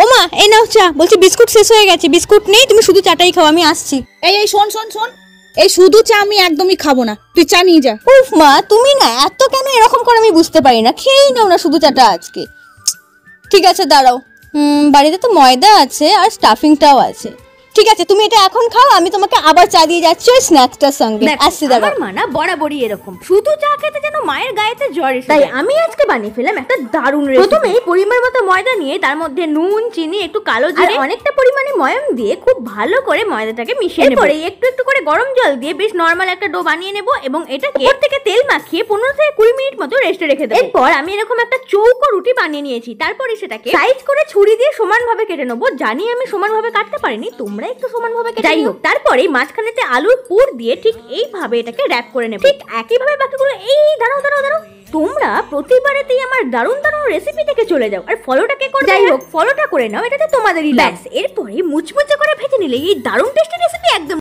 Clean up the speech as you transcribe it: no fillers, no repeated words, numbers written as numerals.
ও মা, এই নাও চা। বলছি বিস্কুট শেষ হয়ে গেছে। বিস্কুট নেই, তুমি শুধু চাটাই খাও, আমি আসছি। এই শোন শোন শোন, এই শুধু চা আমি একদমই খাবো না, তুই চা নিয়ে যা। উফ মা, তুমি না এত কেন এরকম করে আমি বুঝতে পারি না। খেয়েই নাও না শুধু চাটা আজকে। ঠিক আছে দাঁড়াও, বাড়িতে তো ময়দা আছে আর স্টাফিংটাও আছে। ঠিক আছে, তুমি এটা এখন খাও, আমি তোমাকে আবার চা দিয়ে যাচ্ছি ওই স্ন্যাক্সটার সঙ্গে। আসছি দাঁড়াও। আমার মা না বরাবরই এরকম, শুধু চা খেতে যেন মায়ের গায়েতে জ্বর এসে। তাই আমি আজকে বানিয়ে ফেললাম একটা দারুণ রেসিপি। প্রথমেই পরিমাণ মতো ময়দা নিয়ে তার মধ্যে নুন, চিনি, একটু কালো জিরে, অনেকটা পরিমাণে ময়াম দিয়ে খুব ভালো করে ময়দাটাকে মিশিয়ে নেব। এরপরে একটু একটু করে গরম জল দিয়ে বেশ নরমাল একটা ডো বানিয়ে নেব এবং এটাকে উপর থেকে তেল মাখিয়ে 15 থেকে 20 মিনিট মতো রেস্টে রেখে দেব। এরপর আমি এরকম একটা চৌকো রুটি বানিয়ে নিয়েছি। তারপরে সেটাকে সাইজ করে ছুরি দিয়ে সমানভাবে কেটে নেব। জানি আমি সমানভাবে কাটতে পারিনি, তোমরা একটু সমানভাবে কেটে। যাই হোক, তারপরে মাঝখানেতে আলুর পুর দিয়ে ঠিক এইভাবে এটাকে র‍্যাপ করে নেব। ঠিক একইভাবে বাকিগুলো। এই দাঁড়াও দাঁড়াও দাঁড়াও, তোমরা প্রতিবারেতেই আমার দারুণ দারুণ রেসিপি থেকে চলে যাও আর ফলোটাকে করে। যাই হোক, ফলোটা করে নাও, এটাতে তোমাদেরই ব্যাস। এরপরে মুচমুচে করে ভেজে নিলে এই দারুণ টেস্টি রেসিপি একদম